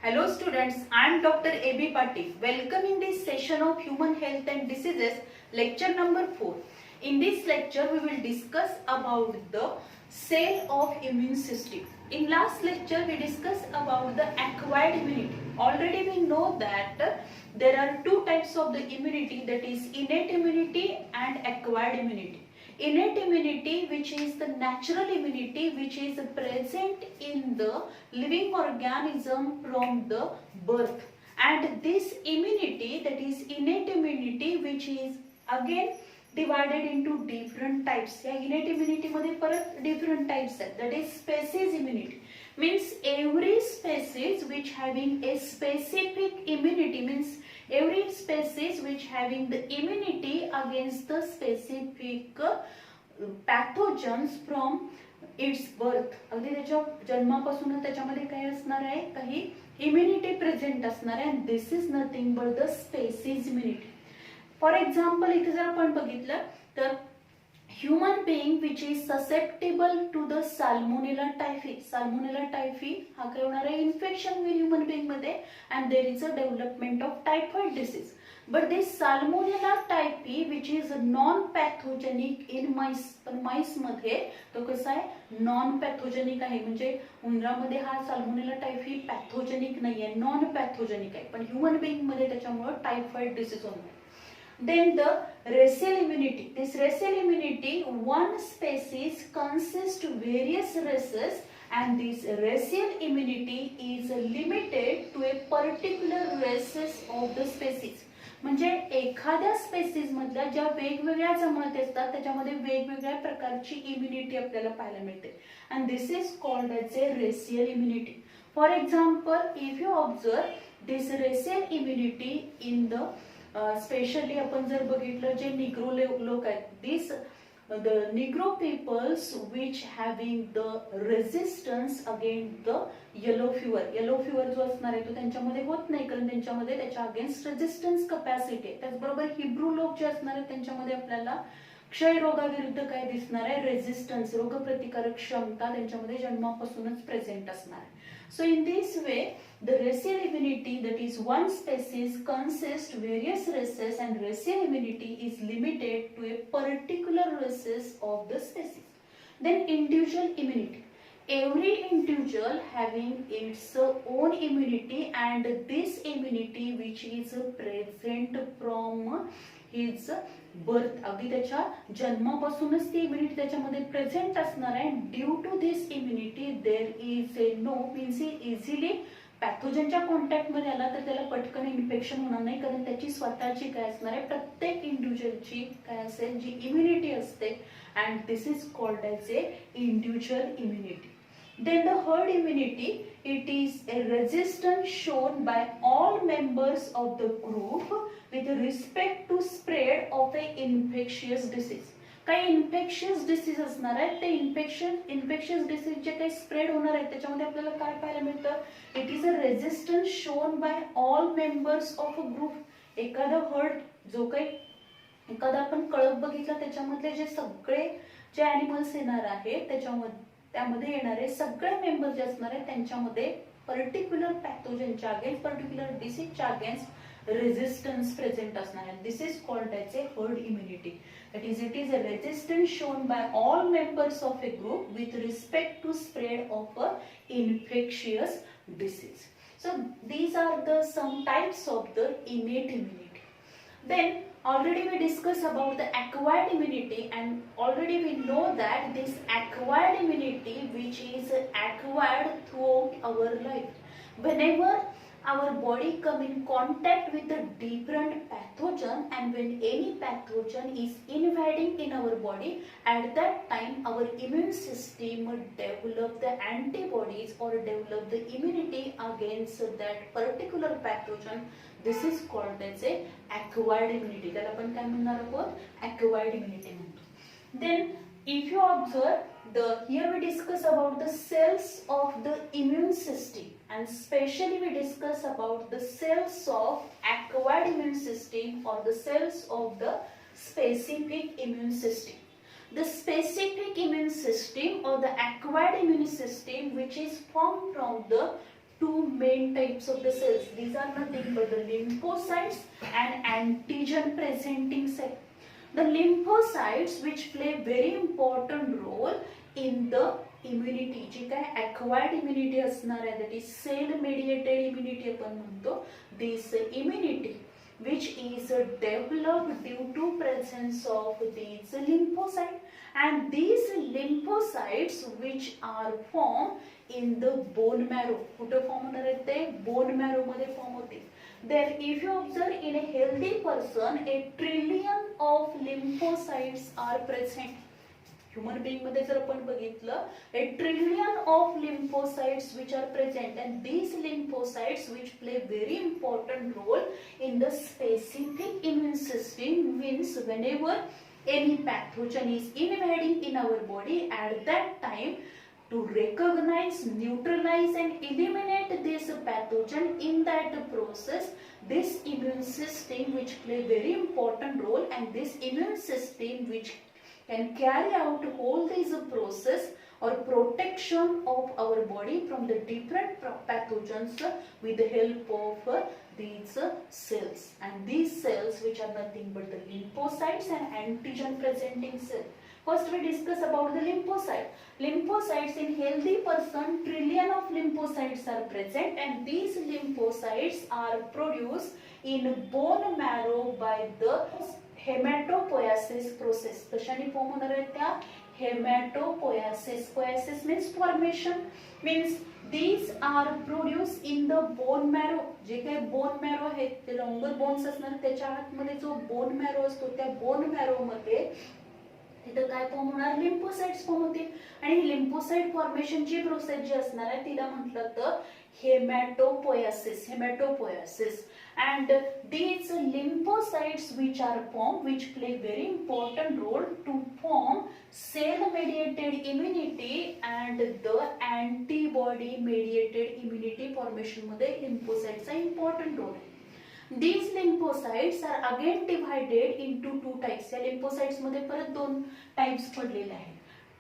Hello students, I am Dr. A.B. Patil. Welcome in this session of Human Health and Diseases, lecture number 4. In this lecture, we will discuss about the cell of immune system. In last lecture, we discussed about the acquired immunity. Already we know that there are two types of the immunity, that is innate immunity and acquired immunity. Innate immunity, which is the natural immunity which is present in the living organism from the birth, and this immunity, that is innate immunity, which is again divided into different types. या innate immunity मध्ये परत different types आहेत. That is species immunity, means every species which having a specific immunity, means every species which having the immunity against the specific pathogens from its birth. अगदी त्याच्या जन्मापासून त्याच्यामध्ये काय असणार आहे, काही इम्युनिटी प्रेझेंट असणार आहे. and this is nothing but the species immunity. For example इथे जर आपण बघितलं तर human being which is susceptible to the salmonella typhi. Salmonella typhi हा काय होणार आहे, इन्फेक्शन होईल ह्युमन बीइंग मध्ये and there is a development of typhoid disease. But this salmonella typhi which is non pathogenic in mice. पण mice मध्ये तो कसा आहे, नॉन पॅथोजेनिक आहे. म्हणजे उंदरामध्ये हा साल्मोनेला टायफी पॅथोजेनिक नाहीये, नॉन पॅथोजेनिक आहे. पण ह्युमन बीइंग मध्ये त्याच्यामुळे टायफॉइड डिसीज होणार. Then the racial immunity. This racial immunity, one species consists various races, and this racial immunity is limited to a particular races of the species. म्हणजे एखाद्या species मधल्या ज्या वेगवेगळ्या जमाती असतात त्याच्यामध्ये वेगवेगळ्या प्रकारची इम्युनिटी आपल्याला पाहायला मिळते. and this is called as a racial immunity. For example, if you observe this racial immunity in the specially आपण जर बघितलं जे निग्रो लोक आहेत, this the Negro peoples which having the resistance against the yellow fever. Yellow fever जो असणार आहे तो त्यांच्यामध्ये होत नाही, कारण त्यांच्यामध्ये त्याच्या अगेन्स्ट रेझिस्टन्स कपॅसिटी आहे. त्याचबरोबर हिब्रू लोक जे असणार आहेत त्यांच्यामध्ये आपल्याला क्षयरोगाविरुद्ध काय दिसणार आहे, रेझिस्टन्स, रोगप्रतिकारक क्षमता त्यांच्यामध्ये जन्मापासूनच प्रेझेंट असणार आहे. So in this way, the racial immunity, that is one species consists various races, and racial immunity is limited to a particular races of the species. Then individual immunity. Every individual having its own immunity, and this immunity which is present from his birth. अगदी त्याच्या जन्मापासूनच ती immunity त्याच्यामध्ये present असणार आहे. Due to this immunity there is a no, means easily पॅथोजनच्या contact मध्ये आला तर त्याला पटकन इन्फेक्शन होणार नाही, कारण त्याची स्वतःची काय असणार आहे, प्रत्येक इंडिव्हिज्युअलची काय असेल, जी इम्युनिटी असते. And this is called as A individual immunity. Then the herd immunity, it is a resistance shown by all members of the group with respect to spread of a infectious disease. काही infectious disease असणार आहे, ते infectious disease जे काही spread होणार आहे त्याच्यामध्ये आपल्याला काय पाहायला मिळतं, it is a resistance shown by all members of a group. एखादा हर्ड जो काही एखादा आपण कळप बघितला त्याच्यामधले जे सगळे जे ॲनिमल्स येणार आहेत त्यामध्ये येणारे सगळे मेंबर जे असणार आहेत त्यांच्यामध्ये पर्टिक्युलर पॅथोजनच्या अगेन्स्ट, पर्टिक्युलर डिसीजच्या अगेन्स्ट रेझिस्टन्स प्रेझेंट असणार आहे. This is called as a herd immunity. That is it is a resistance shown by all members of a group with respect to spread of a infectious disease. So these are the some types of the innate immunity. Then already we discussed about the acquired immunity, and already we know that this acquired immunity which is acquired throughout our life. Whenever our body come in contact with a different pathogen, and when any pathogen is invading in our body, at that time our immune system develop the antibodies or develop the immunity against that particular pathogen. This is called as a acquired immunity. त्याला आपण काय म्हणणार आहोत, acquired immunity म्हणतो. Then if you observe, here we discuss about the cells of the immune system, and specially we discuss about the cells of acquired immune system or the cells of the specific immune system. The specific immune system or the acquired immune system, which is formed from the two main types of the cells. These are nothing but the lymphocytes and antigen presenting cell. The lymphocytes which play very important role in the immunity, जी काय acquired immunity असणार आहे, that is cell mediated immunity आपण म्हणतो. This immunity which is developed due to presence of these lymphocytes, and these lymphocytes which are formed in the bone marrow. कुठे form होणार आहेत ते? Bone marrow मध्ये form होतील. Then if you observe in a healthy person, a trillion of lymphocytes are present. Human being मध्ये जर आपण बघितलं, a trillion of lymphocytes which are present, and these lymphocytes which play very important role in the specific immune system, means whenever any pathogen is invading in our body, at that time to recognize, neutralize and eliminate this pathogen, in that process this immune system which play very important role, and this immune system which can carry out all these process or protection of our body from the different pathogens with the help of these cells. And these cells which are nothing but the lymphocytes and antigen presenting cells. First we discuss about the lymphocyte. Lymphocytes in healthy person, trillion of lymphocytes are present, and these lymphocytes are produced in bone marrow by the hematopoiesis process. कशाने form होणार आहेत त्या? Hematopoiesis. Poiesis means formation, means these are produced in the bone marrow. जे काही bone marrow आहेत ते longer bones असणार, त्याच्या आतमध्ये जो बोन मॅरो असतो त्या बोन मॅरो मध्ये तिथं काय फॉर्म होणार? लिम्फोसाइट्स फॉर्म होतील. आणि लिम्फोसाइट फॉर्मेशनची प्रोसेस जी असणार आहे तिला म्हटलं तर hematopoiesis. Hematopoiesis. And these lymphocytes which are formed, which play very important role to form cell mediated immunity and the antibody mediated immunity formation मध्ये lymphocytes चा important role आहे. These lymphocytes are again divided into two types. या lymphocytes मध्ये परत दोन types पडलेले आहेत.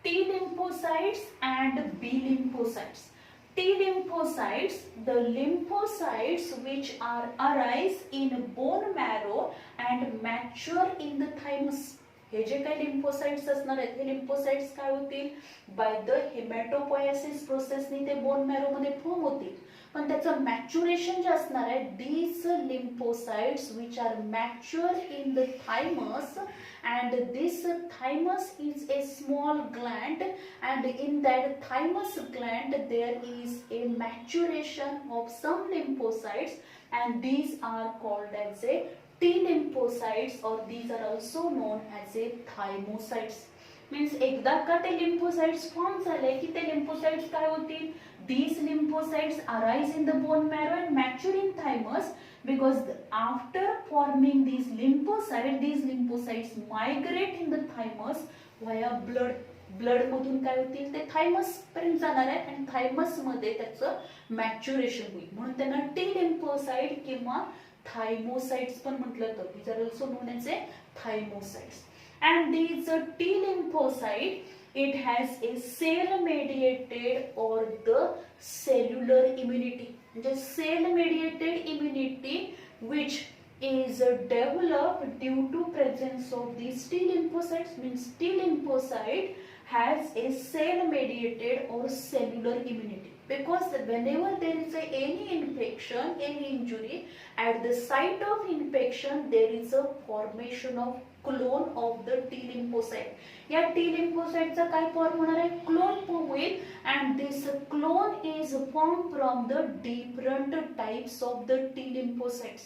T lymphocytes and B lymphocytes. T lymphocytes, the lymphocytes which are arise in bone marrow and mature in the thymus. हे जे काही lymphocytes असणार आहेत, हे lymphocytes काय होतील? By the hematopoiesis process ने ते bone marrow मध्ये फॉर्म होतील. पण त्याचं मॅच्युरेशन जे असणार आहे, these lymphocytes which are mature in the thymus, and this thymus is a small gland, and in that thymus gland there is a maturation of some lymphocytes, and these are called as a T lymphocytes, or these are also known as a thymocytes. Means एकदा का ते lymphocytes form झाले की ते lymphocytes काय होतील? These lymphocytes arise in the bone marrow and mature in thymus, because after forming these lymphocytes migrate in the thymus via blood. Blood मधून काय होतील? ते थायमस पर्यंत जाणार आहे आणि थायमस मध्ये त्याचं मॅच्युरेशन होईल, म्हणून त्यांना टी लिम्फोसाइट किंवा थायमोसाइट्स पण म्हटलं जातं. these are also known as a thymocytes. And these T lymphocyte, it has a cell mediated or the cellular immunity. The cell mediated immunity which is developed due to presence of these T lymphocytes, means T lymphocyte has a cell mediated or cellular immunity, because whenever there is any infection, any injury, at the site of infection there is a formation of clone of the T lymphocyte. या T lymphocyte चा काय form होणार आहे? Clone form होईल, and this clone is formed from the different types of the T lymphocytes.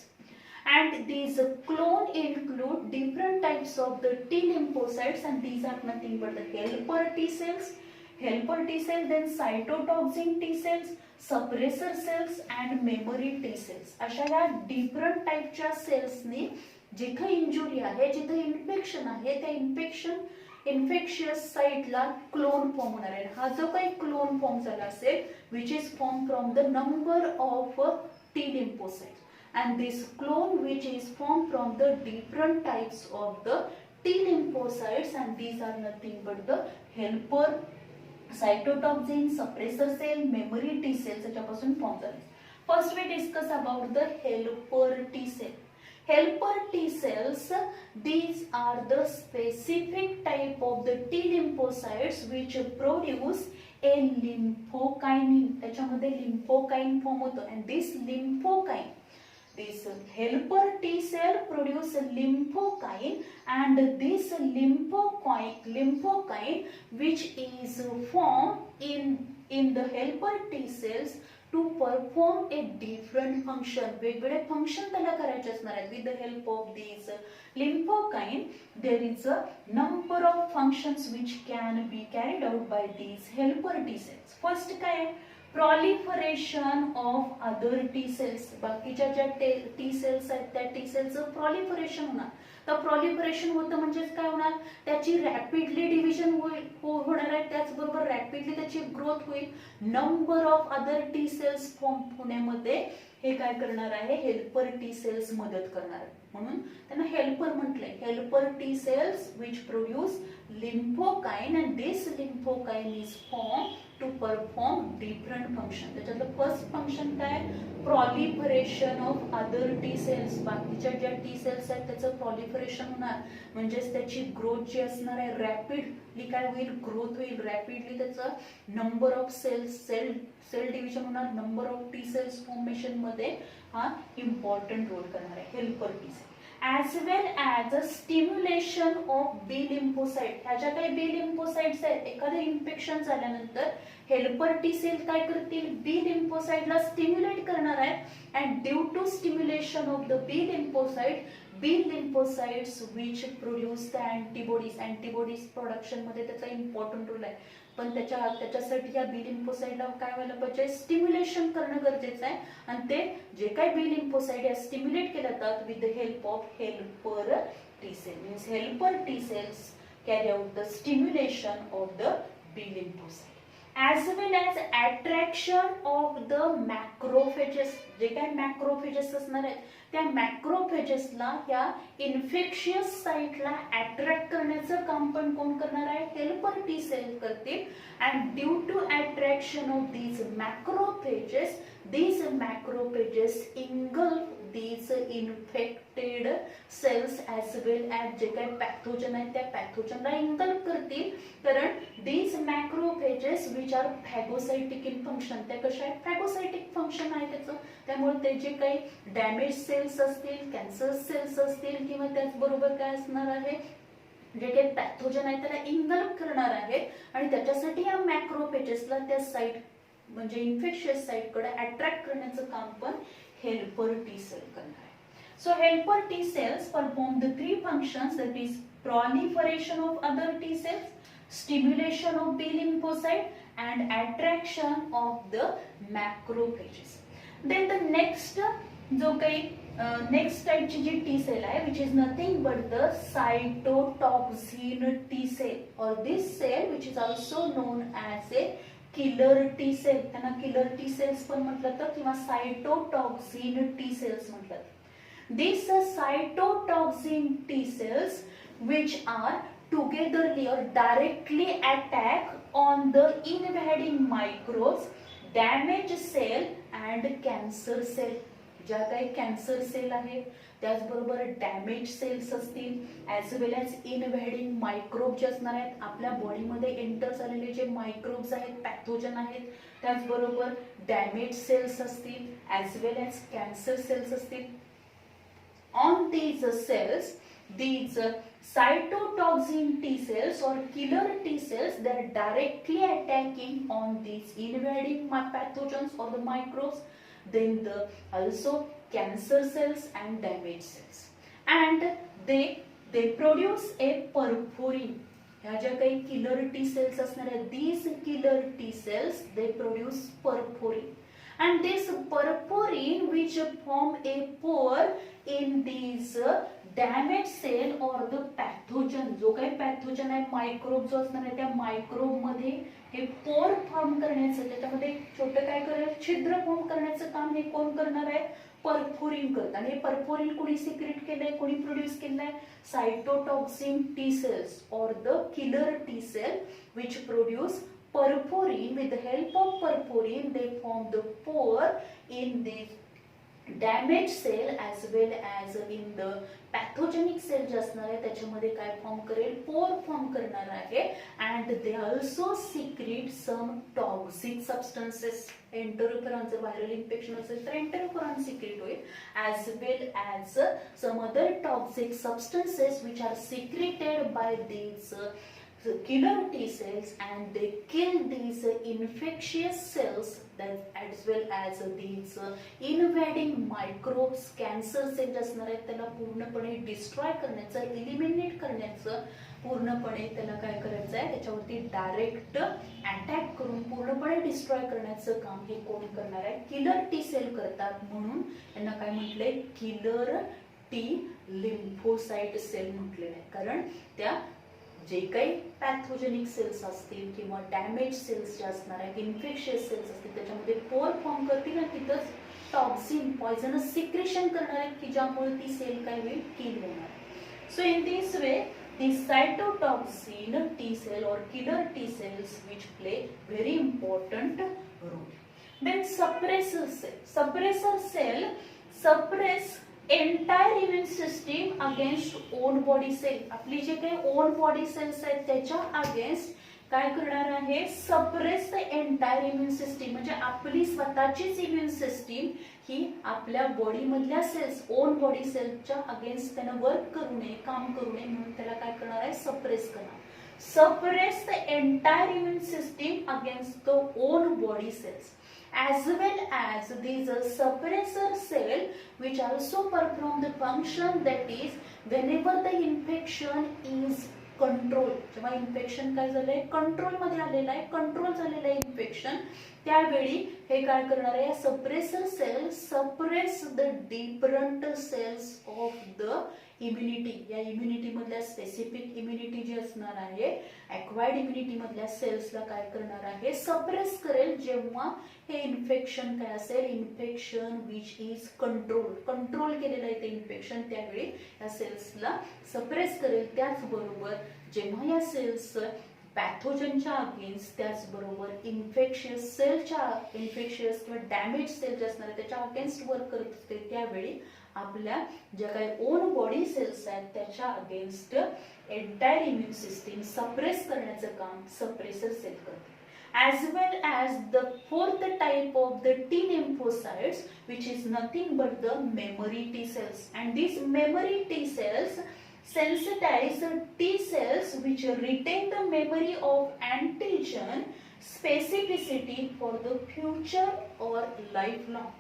And these clone include different types of the T lymphocytes, and these are nothing but the helper T cells, then cytotoxin T cells, suppressor cells and memory T cells. अशा या different टाइपच्या सेल्सनी जिथे injury आहे, जिथे infection आहे, त्या infectious साइटला clone form होणार आहे. हा जो काही क्लोन फॉर्म झाला असेल, which is formed from the number of T lymphocytes. And this clone which is formed from the different types of the T lymphocytes, and these are nothing but the helper, cytotoxin, suppressor cell, memory T cells याच्यापासून form झाले. First we discuss about the helper T cell. Helper T cells, these are the specific type of the T lymphocytes which produce a lymphokinin. त्याच्यामध्ये lymphokain form होतो and this lymphokain, this helper T cell produce lymphokine, and this lymphokine which is formed in the helper T cells to perform a different function. वेगवेगळे function त्याला करायचे असणार आहेत. With the help of these lymphokine, there is a number of functions which can be carried out by these helper T cells. First काय आहे? Proliferation of other T cells. बाकीच्या ज्या T cells आहेत त्या T cellचं proliferation होणार. तर proliferation होतं म्हणजे काय होणार? त्याची रॅपिडली डिव्हिजन होणार आहे, त्याचबरोबर रॅपिडली त्याची ग्रोथ होईल. Number of other T cells form होण्यामध्ये हे काय करणार आहे? हेल्पर टी सेल्स मदत करणार आहे. म्हणून त्यांना हेल्पर म्हटलंय. Helper T cells which produce lymphokine, and this lymphokine is form to perform different function. त्याच्यातलं फर्स्ट फंक्शन काय? Proliferation of other T cells. बाकीच्या ज्या टी सेल्स आहेत त्याचं प्रॉलिफरेशन होणार, म्हणजेच त्याची ग्रोथ जी असणार आहे रॅपिडली काय होईल? ग्रोथ होईल. रॅपिडली त्याचं नंबर ऑफ सेल डिव्हिजन होणार. Number of T cells formation मध्ये हा इम्पॉर्टंट रोल करणार आहे helper T cell. as well as a stimulation of B lymphocyte. ह्या ज्या काही B lymphocytes आहेत, एखादं इन्फेक्शन झाल्यानंतर हेल्पर टी सेल काय करतील? B lymphocyte ला स्टिम्युलेट करणार आहे, and due to stimulation of the B lymphocytes which produce the antibodies production मध्ये त्याचा इम्पॉर्टंट रोल आहे. पण त्याच्यासाठी या बी लिम्फोसाइटला काय व्हायला पाहिजे? स्टिम्युलेशन करणं गरजेचं आहे, आणि ते जे काही बी लिम्फोसाइट आहे स्टिम्युलेट केले जातात with the help of helper T cell. Means helper T cells carry out the stimulation of the B lymphocyte. as well as attraction of the macrophages. जे काही मॅक्रोफेजेस असणार आहेत त्या मॅक्रोफेजेसला या इन्फेक्शियस साइटला अट्रॅक्ट करण्याचं काम पण कोण करणार आहे? हेल्पर टी सेल करतील. And due to attraction of these macrophages engulf these infected cells as well as जे काही पॅथोजन आहेत त्या पॅथोजनला engulf करतील. कारण these macrophages which are phagocytic in function, त्या कशा आहेत? phagocytic function आहे त्याचं. त्यामुळे ते जे काही डॅमेज सेल्स असतील, कॅन्सर सेल्स असतील, किंवा त्याचबरोबर काय असणार आहे? जे काही पॅथोजन आहे त्याला engulf करणार आहेत, आणि त्याच्यासाठी या मॅक्रोफेजेसला त्या साइट म्हणजे इन्फेक्शियस साइट कडे अट्रॅक्ट करण्याचं काम पण हेल्पर टी सेल करणार आहे. So helper T cells perform the three functions, that is proliferation of other T cells, stimulation of B lymphocyte, and attraction of the macrophages. Then the next जो काही next टाइपची G T sale आहे, which is nothing but the cytotoxin T cell, or this cell which is also known as a killer T cell. त्यांना killer T cells पण म्हटलं तर, किंवा cytotoxin T cells म्हटलं. This cytotoxin T cells which are togetherly or directly attack on the invading microbes, damage cell and cancer cell. ज्या काही cancer sale आहेत त्याचबरोबर डॅमेज सेल्स असतील, ॲज वेल ॲज इनव्हॅडिंग मायक्रोब जे असणार आहेत, आपल्या बॉडीमध्ये एंटर झालेले जे मायक्रोब्स आहेत, पॅथोजन आहेत, त्याचबरोबर डॅमेज सेल्स असतील, as well as cancer cells असतील. On these cells, these cytotoxin T cells or killer T cells, they are directly attacking on these invading pathogens or the microbes. Then also cancer cells and damaged cells, and they produce a perforin. ह्या ज्या काही killer T cells असणार आहेत, these killer T cells they produce perforin, and this perforin which form a pore in these damaged cell or the pathogen. जो काही pathogen आहे, microbe जो असणार आहे, त्या मायक्रोब मध्ये हे पोर फॉर्म करण्याचं, त्याच्यामध्ये छोटं काय करेल? छिद्र फॉर्म करण्याचं काम हे कोण करणार आहे? परफोरिन करतात. आणि हे परफोरिन कोणी सिक्रेट केलंय, कोणी प्रोड्यूस केलंय? सायटोटॉक्सिन टी सेल्स और the killer T cell which produce perforin, with the help of perforin they form the pore in the damage cell as well as in the pathogenic cell जे असणार आहे त्याच्यामध्ये काय form करेल, पोर form करणार आहे. And they also secrete some toxic substances. Interferon जर व्हायरल इन्फेक्शन असेल तर एंटरोफेरॉन सिक्रीट होईल, as well as some other toxic substances which are secreted by these killer T cells, and they kill these infectious cells that as well as these invading microbes. Cancer cell असणार आहेत त्याला पूर्णपणे destroy करण्याचं, eliminate करण्याचं, पूर्णपणे त्याला काय करायचं आहे, त्याच्यावरती डायरेक्ट अटॅक करून पूर्णपणे डिस्ट्रॉय करण्याचं काम हे कोण करणार आहे, किलर टी सेल करतात. म्हणून यांना काय म्हटलंय, किलर टी लिम्फोसाइट सेल म्हटलेलं आहे. कारण त्या जे काही पॅथोजेनिक सेल्स असतील किंवा डॅमेज सेल्स जे असणार आहेत, इन्फेक्शियस सेल्स असतील, त्याच्यामध्ये पोर फॉर्म करतील आणि तिथंच टॉक्सिन पॉयझनस सिक्रेशन करणार आहेत की ज्यामुळे ती सेल काय होईल, किल होणार. So in this way the cytotoxin T cell और killer T cells which play very important role. Then suppressor cell. Suppressor cell suppress entire immune system against own body cell. आपली जे काही on body cells आहेत त्याच्या against काय करणार आहे, suppress the entire immune system. म्हणजे आपली स्वतःचीच इम्युन सिस्टीम ही आपल्या बॉडी मधल्या सेल्स, ओन बॉडी सेल्सच्या अगेन्स्ट त्यानं वर्क करू नये, काम करू नये म्हणून त्याला काय करणार आहे, सप्रेस करणार. Suppress the entire immune system against the own body cells. As well as these suppressor cell which also perform the function, that is whenever the infection is control. जेव्हा इन्फेक्शन काय झालंय, कंट्रोल मध्ये आलेलं आहे, control झालेलं आहे infection, त्यावेळी हे काय करणार आहे, suppressor cell suppress the different cells of the immunity. या इम्युनिटी मधल्या स्पेसिफिक इम्युनिटी जी असणार आहे, ॲक्वायर्ड इम्युनिटी मधल्या सेल्सला काय करणार आहे, सप्रेस करेल. जेव्हा हे इन्फेक्शन काय असेल, इन्फेक्शन विच इज कंट्रोल केलेलं आहे ते इन्फेक्शन, त्यावेळी या सेल्सला सप्रेस करेल. त्याचबरोबर जेव्हा या सेल्स पॅथोजनच्या अगेन्स्ट, त्याचबरोबर इन्फेक्शियस किंवा डॅमेज सेल जे असणार त्याच्या अगेन्स्ट वर्क करत असते, त्यावेळी आपल्या ज्या काही ओन बॉडी सेल्स आहेत त्याच्या against entire immune system suppress करण्याचं काम सप्रेसर सेल करते. As well as the fourth type of the T lymphocytes, which is nothing but the memory T cells, and these memory T cells sensitize T cells which retain the memory of antigen specificity for the future or lifelong.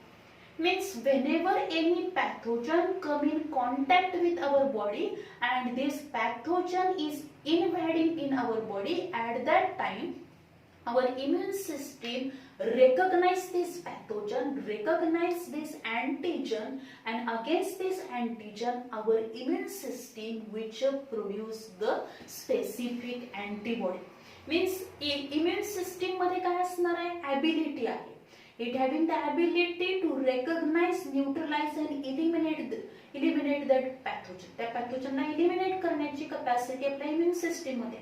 Means whenever any pathogen come in contact with our body and this pathogen is invading in our body, at that time our immune system recognize this pathogen, recognize this antigen, and against this antigen our immune system which produce the specific antibody. Means immune system मध्ये काय असणार आहे, ability आहे. It having the ability to recognize, neutralize and eliminate that pathogen. त्या पॅथोजनला eliminate करण्याची capacity आपल्या immune system मध्ये.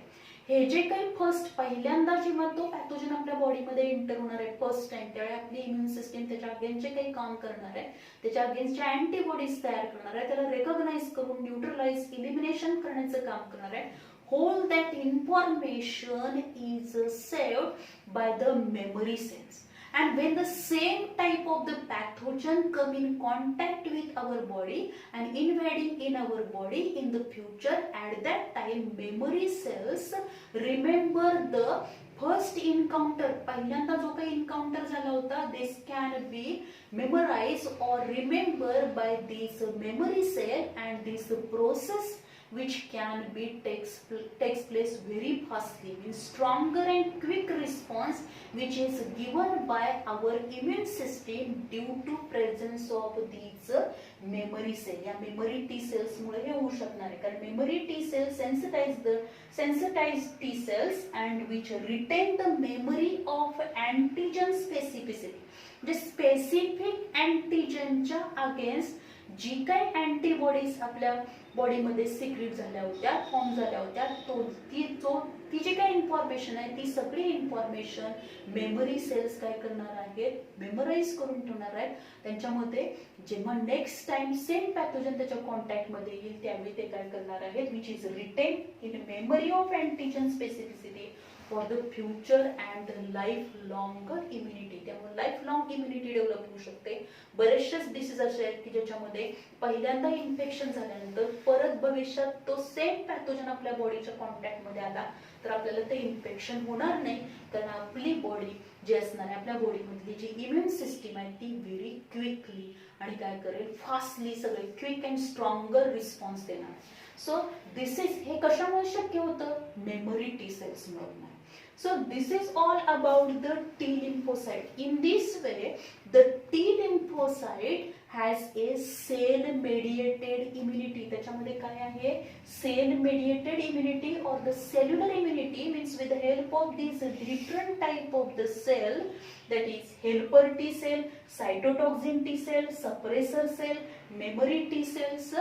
हे जे काही फर्स्ट पहिल्यांदा जेव्हा तो पॅथोजन आपल्या बॉडीमध्ये एंटर होणार आहे फर्स्ट टाइम, त्यावेळी आपली इम्युन सिस्टीम त्याच्या अगेन्स्ट जे काही काम करणार आहे, त्याच्या अगेन्स्ट जे अँटीबॉडीज तयार करणार आहे, त्याला रेकॉग्नाइज करून न्यूट्रलाइज, इलिमिनेशन करण्याचं काम करणार आहे. Whole that information is saved by the memory cells. And when the same type of the pathogen come in contact with our body and invading in our body in the future, at that time memory cells remember the first encounter. पहिल्यांदा जो काही encounter झाला होता, this can be memorized or remembered by this memory cell, and this process which can be takes place very fastly, means stronger and quick response which is given by our immune system due to presence of these memory cell. या memory T cells मुळे हे होऊ शकणार आहे, कारण memory T cells sensitize T cells and which retain the memory of antigen specificity. म्हणजे specific अँटीजनच्या against जी काही antibodies आपल्या बॉडीमध्ये सिक्रेट झाल्या होत्या, फॉर्म झाल्या होत्या, ती जी काही इन्फॉर्मेशन आहे ती सगळी इन्फॉर्मेशन मेमरी सेल्स काय करणार आहेत, मेमराईज करून ठेवणार आहेत. त्यांच्यामध्ये जेव्हा नेक्स्ट टाइम सेम पॅथोजन त्याच्या कॉन्टॅक्टमध्ये येईल त्यावेळी ते काय करणार आहेत, which is retain in memory of antigen specificity for the future and life long immunity. त्यामुळे लाईफ लॉंग इम्युनिटी डेव्हलप होऊ शकते. बरेचसेच डिसीज असे आहेत की ज्याच्यामध्ये पहिल्यांदा इन्फेक्शन झाल्यानंतर परत भविष्यात तो सेम पॅथोजन आपल्या बॉडीच्या कॉन्टॅक्टमध्ये आला तर आपल्याला ते इन्फेक्शन होणार नाही, कारण आपली बॉडी जी असणार आहे, आपल्या बॉडीमधली जी इम्युन सिस्टीम आहे ती व्हेरी क्विकली आणि काय करेल, फास्टली सगळे क्विक अँड स्ट्रॉंगर रिस्पॉन्स देणार. सो दिस इज, हे कशामुळे शक्य होतं, मेमरी टी सेल्स मिळवणार. So this is all about the T lymphocyte. In this way, the T lymphocyte has a cell mediated immunity. त्याच्यामध्ये काय आहे, cell mediated immunity or the cellular immunity means with the help of these different type of the cell, that is helper T cell, cytotoxin T cell, suppressor cell, memory T cells,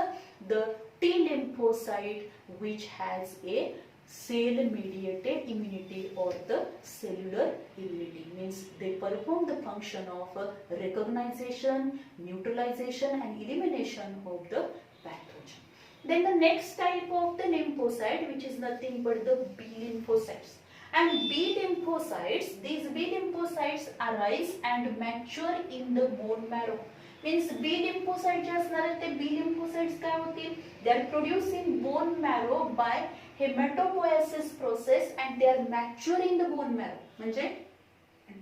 the T lymphocyte which has a cell mediated immunity or the cellular immunity means they perform the function of recognition, neutralization and elimination of the pathogen. Then the next type of the lymphocyte, which is nothing but the B lymphocytes. And B lymphocytes, these B lymphocytes arise and mature in the bone marrow. Means B lymphocytes जे असणार आहेत ते B lymphocytes काय होतील, they are produced in bone marrow by hematopoiesis process and they are mature in the bone marrow. म्हणजे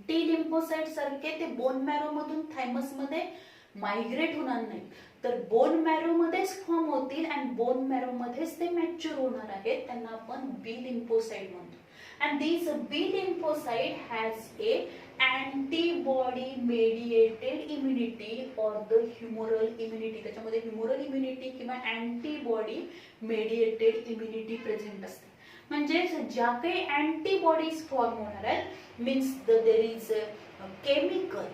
T lymphocytes सारखे ते bone marrow मधून थायमस मध्ये मायग्रेट होणार नाही, तर बोन मॅरो मध्येच फॉर्म होतील आणि बोन मॅरो मध्येच ते मॅच्युअर होणार आहेत. त्यांना आपण B lymphocyte म्हणतो. And these B lymphocyte has a antibody mediated immunity or the humoral immunity. त्याच्यामध्ये humoral immunity किंवा antibody mediated immunity प्रेझेंट असते. म्हणजे ज्या काही अँटीबॉडीज फॉर्म होणार आहेत means there is chemical,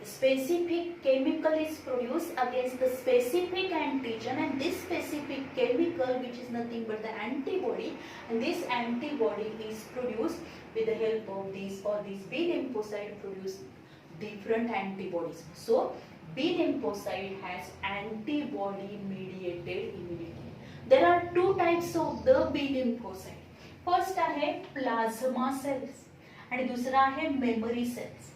specific chemical is produced against the specific antigen and this specific chemical which is nothing but the antibody, and this antibody is produced with the help of these B lymphocyte produce different antibodies. So B lymphocyte has antibody mediated immunity. There are two types of the B lymphocyte. First आहे plasma cells आणि दुसरा आहे memory cells.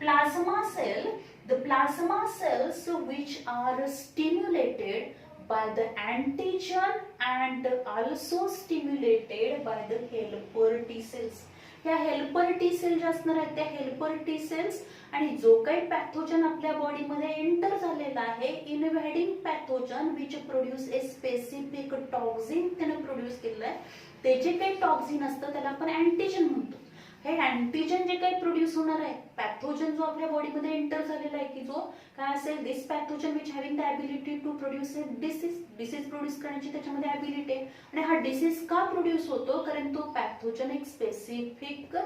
Plasma cell, the plasma cells which are stimulated by the antigen and also stimulated by the helper T cells. या helper T sale ज्या असणार आहेत त्या helper T cells आणि जो काही पॅथोजन आपल्या बॉडीमध्ये एंटर झालेला आहे, invading pathogen which produce a specific toxin त्याने प्रोड्यूस केलेलं आहे, ते जे काही टॉक्सिन असतं त्याला आपण अँटीजन म्हणतो. हे अँटीजन जे काही प्रोड्यूस होणार आहे, पॅथोजन जो आपल्या बॉडीमध्ये एंटर झालेला आहे की जो काय असेल, this pathogen which having the ability to produce a disease produce करण्याची त्याच्यामध्ये ॲबिलिटी आहे. आणि हा डिसीज का प्रोड्यूस होतो, कारण तो पॅथोजन एक स्पेसिफिक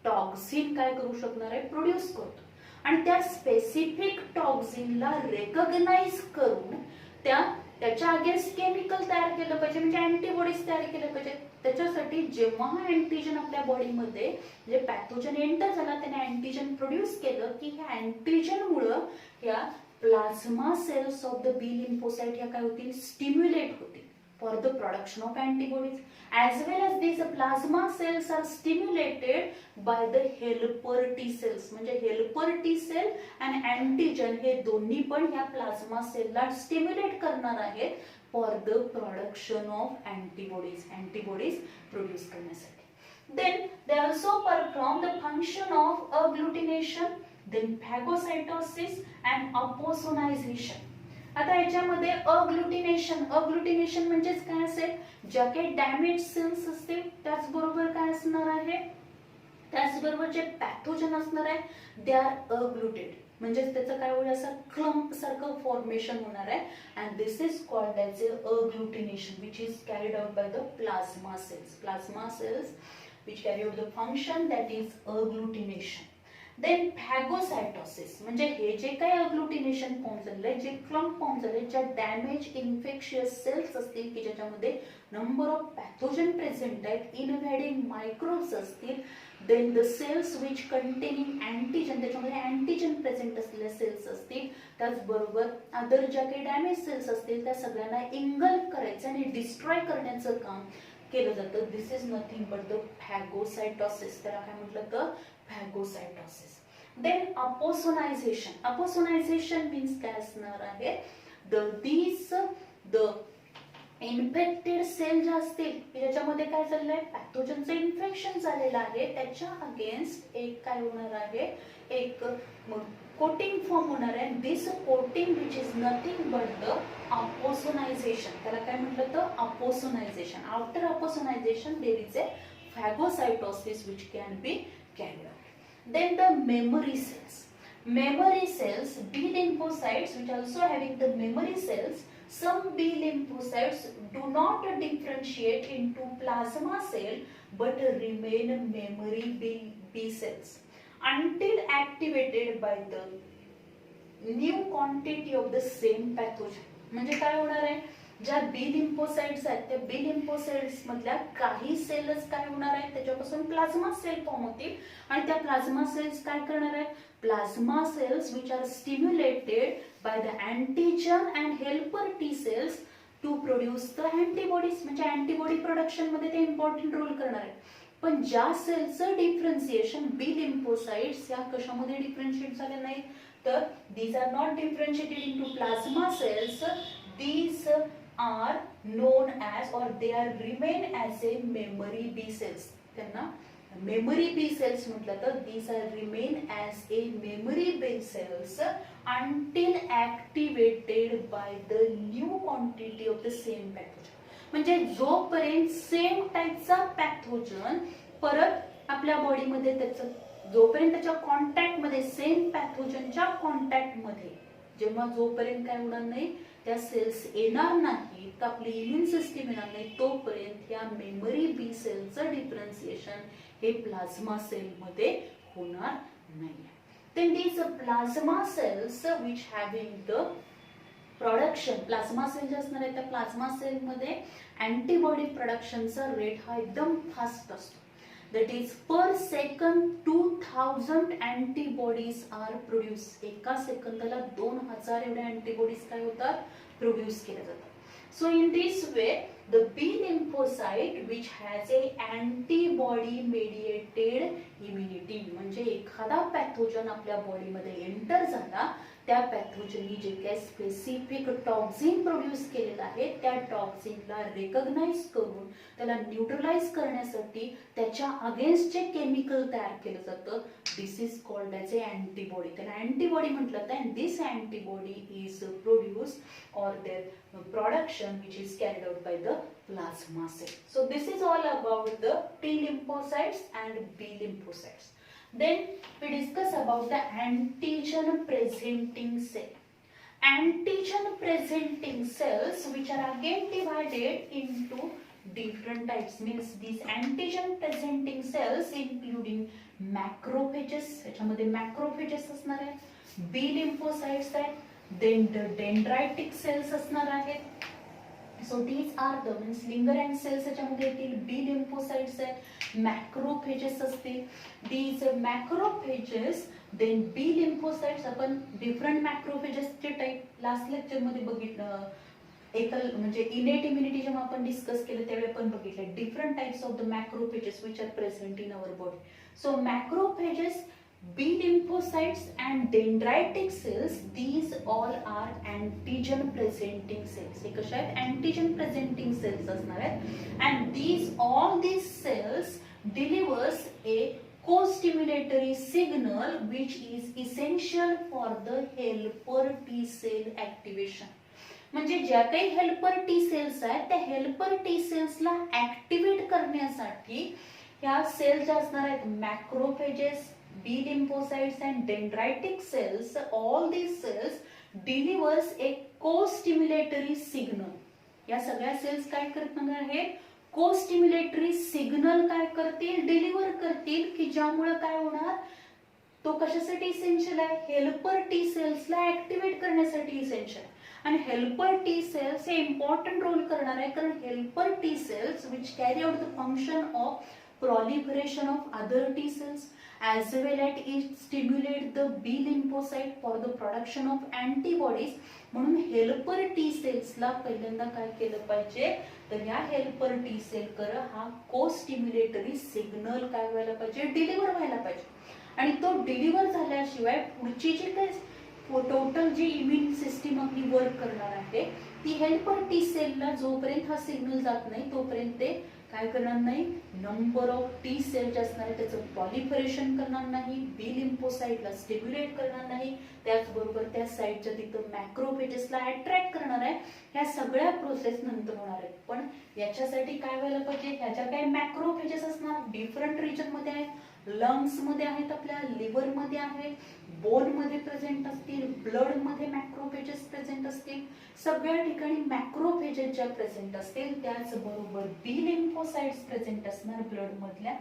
टॉक्सिन काय करू शकणार आहे, प्रोड्यूस करतो. आणि त्या स्पेसिफिक टॉक्सिनला रेकॉग्नाइज करून त्याच्या अगेन्स्ट केमिकल तयार केलं पाहिजे, म्हणजे अँटीबॉडीज तयार केले पाहिजे. त्याच्यासाठी जेव्हा अँटीजन आपल्या बॉडीमध्ये जे पॅथोजन एंटर झाला त्याने अँटीजन प्रोड्यूस केलं की ह्या अँटीजनमुळे या plasma cells of the B lymphocyte ह्या काय होतील, स्टिम्युलेट होतील for the production of antibodies, as well as these plasma cells are stimulated by the helper T cells. म्हणजे helper T cell and antigen हे दोन्ही पण ह्या प्लाझ्मा सेलला स्टिम्युलेट करणार आहेत for the production of antibodies produce करण्यासाठी. Then they also perform the function of agglutination, then phagocytosis and aposonization. आता याच्यामध्ये अग्लुटिनेशन म्हणजेच काय असेल, ज्या काही डॅमेज सेल्स असतील त्याचबरोबर काय असणार आहे, त्याचबरोबर जे पॅथोजन असणार आहे दे आर अग्लुटेड, म्हणजे त्याचं काय होईल, असं क्लम्प सारखं फॉर्मेशन होणार आहे. And this is called as agglutination which is carried out by the plasma cells which carry out the function that is agglutination. Then phagocytosis म्हणजे हे जे काही अग्लुटिनेशन फॉर्म झालंय, जे क्लम्प फॉर्म झाले, ज्या डॅमेज इन्फेक्शियस सेल्स असतील की ज्याच्यामध्ये नंबर ऑफ पॅथोजन प्रेझेंट आहेत, इनव्हॅडिंग मायक्रोब्स असतील, then the cells which containing antigen, त्याच्यामध्ये अँटीजन प्रेझेंट असलेल्या सेल्स असतील, त्याचबरोबर अदर ज्या काही डॅमेज सेल्स असतील त्या सगळ्यांना इंगल्फ करायचं आणि डिस्ट्रॉय करण्याचं काम केलं जातं. This is nothing but the फॅगोसायटोसिस. त्याला काय म्हटलं तर फॅगोसायटोसिस. देन अपोसोनायझेशन. अपोसोनायझेशन मीन्स काय असणार आहे, द इन्फेक्टेड सेल ज्या असतील ज्याच्यामध्ये काय झालंय, पॅथोजनचं इन्फेक्शन झालेलं आहे, त्याच्या अगेन्स्ट एक काय होणार आहे, एक कोटिंग फॉर्म होणार आहे. This coating which is nothing but the opsonization. त्याला काय म्हटलं तर opsonization. After opsonization there is a phagocytosis which can be carried out. Then the memory cells. Memory cells, B lymphocytes which also having the memory cells. Some B lymphocytes do not differentiate into plasma cell but remain memory B cells until activated by the new quantity of the same pathogen. म्हणजे काय होणार आहे, ज्या बी lymphocytes आहेत त्या बी lymphocytes मधल्या काही cells काय होणार आहेत, त्याच्यापासून प्लाझ्मा सेल फॉर्म होतील आणि त्या प्लाझ्मा सेल्स काय करणार आहेत, plasma cells which are stimulated by the antigen and helper T cells to produce the antibodies. म्हणजे अँटीबॉडी प्रोडक्शन मध्ये ते इम्पॉर्टंट रोल करणार आहेत. पण ज्या सेलचं डिफरन्सिएशन बी लिम्फोसाइट्स या कशामध्ये डिफरन्शिएट झाले नाही तर these are not differentiated into plasma cells. These are known as or they are remain as a memory B cells. त्यांना memory B cells म्हटलं तर these are remain as a memory B cells until activated by the new quantity of the same pathogen. म्हणजे जोपर्यंत same टाईपचा pathogen परत आपल्या बॉडीमध्ये त्याचं जोपर्यंत त्याच्या कॉन्टॅक्ट मध्ये सेम पॅथोजनच्या कॉन्टॅक्ट मध्ये जेव्हा जोपर्यंत काय होणार नाही त्या सेल्स येणार नाही तर आपली इम्युन सिस्टीम येणार नाही तोपर्यंत या मेमरी बी सेलचं डिफरन्सिएशन हे प्लाझ्मा सेल मध्ये होणार नाही. then these plasma cells which having the production plasma cell जे असणार आहे त्या प्लाझ्मा सेल मध्ये अँटीबॉडी प्रोडक्शनचा रेट हा एकदम फास्ट असतो. That is per second 2000 antibodies are produced. एका सेकंदाला 2000 एवढे अँटीबॉडीज काय होतात प्रोड्यूस केले जातात. So in this way the B lymphocyte which has a antibody mediated immunity म्हणजे एखादा पॅथोजन आपल्या बॉडीमध्ये एंटर झाला त्या पॅथोजननी जे काही स्पेसिफिक टॉक्सिन प्रोड्यूस केलेला आहे त्या टॉक्सिनला रिकॉग्नाइज करून त्याला न्यूट्रलाइज करण्यासाठी त्याच्या अगेन्स्ट जे केमिकल तयार केलं जातं this is called as a antibody. त्याला अँटीबॉडी म्हटलं तर and this antibody is produce or their production which is carried out by the plasma cell. So this is all about the T lymphocytes and B lymphocytes. Then we discuss about the antigen presenting cell. Antigen presenting cells which are again divided into different types means these antigen presenting cells including macrophages याच्यामध्ये macrophages असणार आहेत B lymphocytes आहेत then the dendritic cells असणार आहेत. So these are the means Lingering cells याच्यामध्ये येतील B lymphocytes आहेत macrophages असतील. These macrophages then B lymphocytes आपण different macrophages चे टाइप लास्ट लेक्चर मध्ये बघितलं एकल म्हणजे इनेट इम्युनिटी जेव्हा आपण डिस्कस केलं त्यावेळी आपण बघितलं different types of the macrophages which are present in our body. So macrophages B lymphocytes and dendritic cells these all are antigen presenting cells. हे कशा आहेत antigen presenting cells असणार आहेत and these cells delivers a co-stimulatory signal which is essential for the helper T cell activation. म्हणजे ज्या काही helper T cells आहेत त्या हेल्पर टी सेल्सला ऍक्टिव्हेट करण्यासाठी ह्या सेल्स ज्या असणार आहेत macrophages B lymphocytes and dendritic cells all these cells delivers a co-stimulatory signal. या सगळ्या सेल्स काय करणार आहेत co-stimulatory signal काय करतील डिलिव्हर करतील की ज्यामुळे काय होणार तो कशासाठी इसेन्शियल आहे? हेल्पर टी सेल्सला ऍक्टिव्हेट करण्यासाठी इसेन्शियल आहे. आणि हेल्पर टी सेल्स हे इम्पॉर्टंट रोल करणार आहे, कारण helper T cells which carry out the function of proliferation of other T cells as well as it stimulate the B lymphocyte for the production of antibodies. म्हणून helper T सेल्सला पहिल्यांदा काय केलं पाहिजे, तर या हेल्पर टी सेल कर हा को स्टिम्युलेटरी सिग्नल काय व्हायला पाहिजे, डिलिव्हर व्हायला पाहिजे. आणि तो डिलिव्हर झाल्याशिवाय पुढची जी काय टोटल जी इम्युन सिस्टीम आपली वर्क करणार आहे ती हेल्पर टी सेलला जोपर्यंत हा सिग्नल जात नाही तोपर्यंत ते काय करणार नाही, नंबर ऑफ टी सेल जे असणार आहे त्याचं प्रॉलिफरेशन करणार नाही, बी लिम्फोसाइटला स्टिम्युलेट करणार नाही, त्याचबरोबर त्या साइटच्या तिथं मॅक्रोफेजेसला अट्रॅक्ट करणार आहे. ह्या सगळ्या प्रोसेस नंतर होणार आहेत. पण याच्यासाठी काय व्हायला पाहिजे, ह्याच्या काय मॅक्रोफेजेस असणार, डिफरंट रिजन मध्ये आहेत, लंग्स मध्ये आहेत, आपल्या लिव्हर मध्ये आहेत, बोन मध्ये प्रेझेंट असतील, ब्लड मध्ये मॅक्रोफेजेस प्रेझेंट असतील, सगळ्या ठिकाणी मॅक्रोफेजेस ज्या प्रेझेंट असतील त्याचबरोबर बी लिम्फोसाइट्स प्रेझेंट असणार ब्लड मधल्या.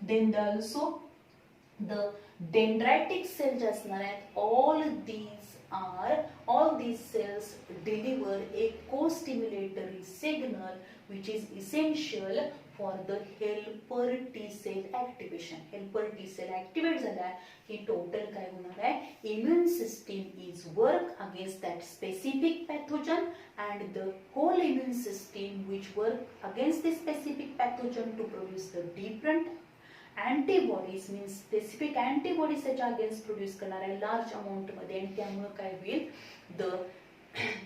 देन ऑल्सो द डेंड्रायटिक सेल जे असणार आहेत, all these cells deliver a co-stimulatory signal which is essential for the helper T cell activation. Helper T cell activate झाला की टोटल काय होणार आहे, immune system is work against that specific pathogen and the whole immune system which work against this specific pathogen to produce the different antibodies means specific antibodies त्याच्या against produce करणार आहे large amount मध्ये. आणि त्यामुळे काय होईल,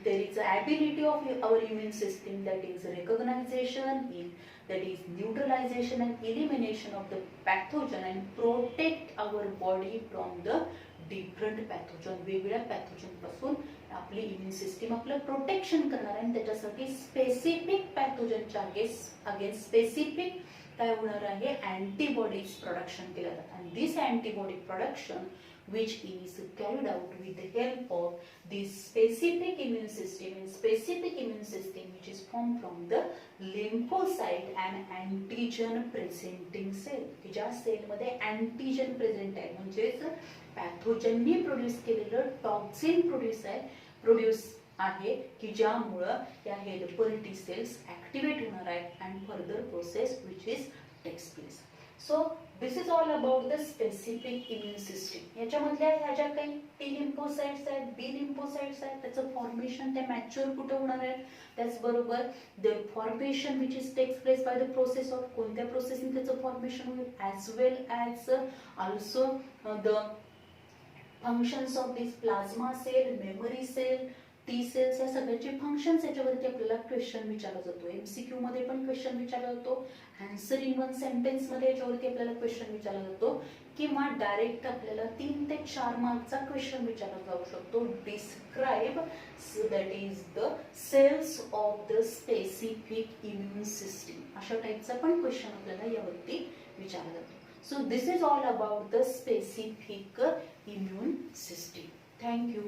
there is a ability of our immune system that is recognition, that is neutralization and elimination of the pathogen and protect our body from the different pathogen. वेगवेगळ्या pathogen पासून आपली इम्युन सिस्टीम आपलं protection करणार आहे. त्याच्यासाठी specific पॅथोजनच्या against specific काय होणार आहे, अँटीबॉडीज प्रोडक्शन केलं जातं. आणि this antibody production which is carried out with the help of this specific immune system and specific immune system which is formed from the lymphocyte and antigen presenting cell. ज्या sale मध्ये antigen present आहे म्हणजेच पॅथोजननी produce केलेलं toxin produce आहे की ज्यामुळं या helper T cells activate होणार आहेत and further process which is takes place. So this is all about the specific immune system. याच्यामधल्या ह्या ज्या काही टी लिम्फोसाइट्स आहेत, बी लिम्फोसाइट्स आहेत, त्याचं फॉर्मेशन ते मॅच्युअर कुठं होणार आहे, त्याचबरोबर the formation which is takes place by the process of कोणत्या प्रोसेसने त्याचं फॉर्मेशन होईल, as well as also the functions of this plasma cell, memory cell, T cells, या सगळ्याचे फंक्शन्स याच्यावरती आपल्याला क्वेश्चन विचारला जातो. एमसीक्यू मध्ये पण क्वेश्चन विचारला जातो, आन्सर इन वन सेंटेन्स मध्ये याच्यावरती आपल्याला क्वेश्चन विचारला जातो, किंवा डायरेक्ट आपल्याला 3 ते 4 मार्कचा क्वेश्चन विचारला जाऊ शकतो. Describe that is the cells of the specific immune system, अशा टाईपचा पण क्वेश्चन आपल्याला यावरती विचारला जातो. So this is all about the specific immune system. Thank you.